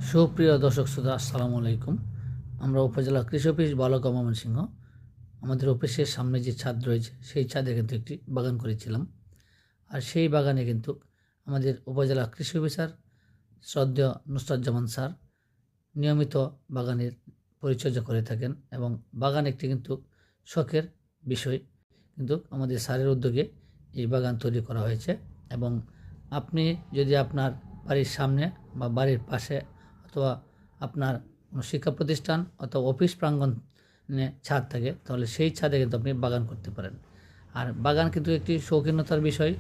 সুপ্রিয় দর্শক শ্রোতা, আসসালামু আলাইকুম। আমরা উপজেলা কৃষি অফিস বালকা ময়মনসিংহ, আমাদের অফিসের সামনে যে ছাদ রয়েছে সেই ছাদে কিন্তু একটি বাগান করেছিলাম। আর সেই বাগানে কিন্তু আমাদের উপজেলা কৃষি অফিসার শ্রদ্ধেয় নুসরাজ্জামান স্যার নিয়মিত বাগানের পরিচর্যা করে থাকেন এবং বাগান একটি কিন্তু শখের বিষয়। কিন্তু আমাদের স্যারের উদ্যোগে এই বাগান তৈরি করা হয়েছে এবং আপনি যদি আপনার বাড়ির সামনে বা বাড়ির পাশে অথবা আপনার কোনো শিক্ষা প্রতিষ্ঠান অথবা অফিস প্রাঙ্গণে ছাদ থাকে, তাহলে সেই ছাদে কিন্তু আপনি বাগান করতে পারেন। আর বাগান কিন্তু একটি শৌখিনতার বিষয়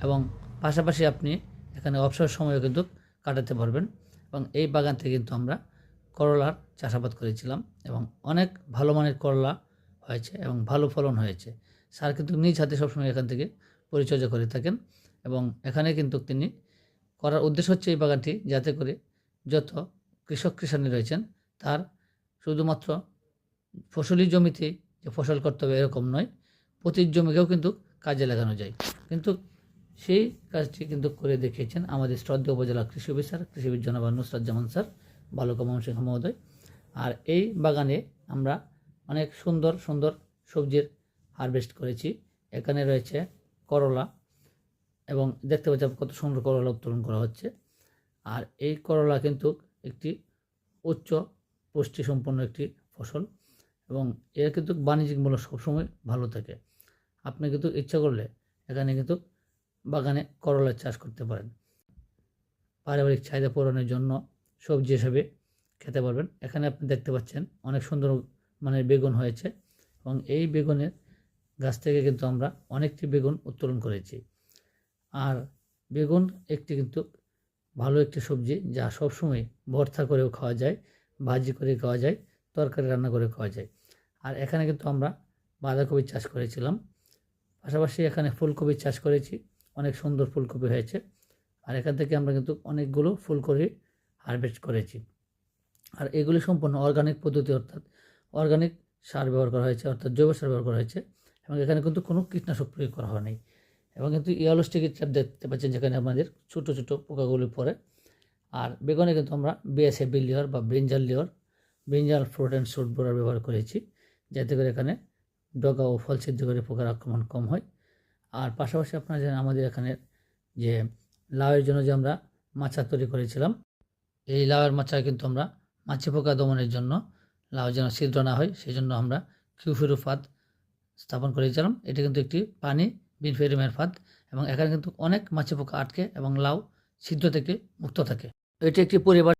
এবং পাশাপাশি আপনি এখানে অবসর সময়ও কিন্তু কাটাতে পারবেন। এবং এই বাগান থেকে কিন্তু আমরা করলার চাষাবাদ করেছিলাম এবং অনেক ভালো মানের করলা হয়েছে এবং ভালো ফলন হয়েছে। স্যার কিন্তু নিজ হাতে সবসময় এখান থেকে পরিচর্যা করে থাকেন এবং এখানে কিন্তু তিনি করার উদ্দেশ্য হচ্ছে এই বাগানটি যাতে করে যত কৃষানি রয়েছেন তার শুধুমাত্র ফসলি জমিতে যে ফসল করতে হবে এরকম নয়, প্রতি জমিকেও কিন্তু কাজে লাগানো যায়। কিন্তু সেই কাজটি কিন্তু করে দেখিয়েছেন আমাদের শ্রদ্ধেয় উপজেলা কৃষি অফিসার কৃষিবিদ জনাব নুসরাজ্জামান স্যার, বালকা ময়মনসিংহ মহোদয়। আর এই বাগানে আমরা অনেক সুন্দর সুন্দর সবজির হারভেস্ট করেছি। এখানে রয়েছে করলা এবং দেখতে পাচ্ছি কত সুন্দর করলা উত্তোলন করা হচ্ছে। আর এই করলা কিন্তু একটি উচ্চ পুষ্টিসম্পন্ন একটি ফসল এবং এর কিন্তু বাণিজ্যিক মূল্য সবসময় ভালো থাকে। আপনি কিন্তু ইচ্ছা করলে এখানে কিন্তু বাগানে করলার চাষ করতে পারেন। পারিবারিক চাহিদা পূরণের জন্য সবজি হিসেবে খেতে পারবেন। এখানে আপনি দেখতে পাচ্ছেন অনেক সুন্দর মানের বেগুন হয়েছে এবং এই বেগুনের গাছ থেকে কিন্তু আমরা অনেকটি বেগুন উত্তোলন করেছি। আর বেগুন একটি কিন্তু ভালো একটি সবজি যা সবসময় ভর্তা করেও খাওয়া যায়, ভাজি করে খাওয়া যায়, তরকারি রান্না করে খাওয়া যায়। আর এখানে কিন্তু আমরা বাঁধাকপির চাষ করেছিলাম, পাশাপাশি এখানে ফুলকপির চাষ করেছি, অনেক সুন্দর ফুলকপি হয়েছে। আর এখান থেকে আমরা কিন্তু অনেকগুলো ফুলকপি হারভেস্ট করেছি। আর এগুলি সম্পূর্ণ অর্গানিক পদ্ধতি, অর্থাৎ অর্গানিক সার ব্যবহার করা হয়েছে, অর্থাৎ জৈব সার ব্যবহার করা হয়েছে এবং এখানে কিন্তু কোনো কীটনাশক প্রয়োগ করা হয়নি। এবং কিন্তু ইয়েলো স্টিকের চাপ দেখতে পাচ্ছেন যেখানে আমাদের ছোটো ছোটো পোকাগুলি পড়ে। আর বেগুনে কিন্তু আমরা BSF লেয়ার বা ব্রিঞ্জাল ফ্রুট অ্যান্ড শুট বোরার ব্যবহার করেছি, যাতে করে এখানে ডগা ও ফল ছিদ্র করে পোকার আক্রমণ কম হয়। আর পাশাপাশি আপনারা জানেন আমাদের এখানে যে লাউয়ের জন্য যে আমরা মাচা তৈরি করেছিলাম, এই লাউয়ের মাচায় কিন্তু আমরা মাছি পোকা দমনের জন্য লাউ যেন ছিদ্র না হয় সেই জন্য আমরা কিউফিরু ফাঁদ স্থাপন করেছিলাম। এটি কিন্তু একটি পানি বিনফেরিমের ফাঁদ এবং এখানে কিন্তু অনেক মাছি পোকা আটকে এবং লাউ ছিদ্র থেকে মুক্ত থাকে। এটি একটি পরিবার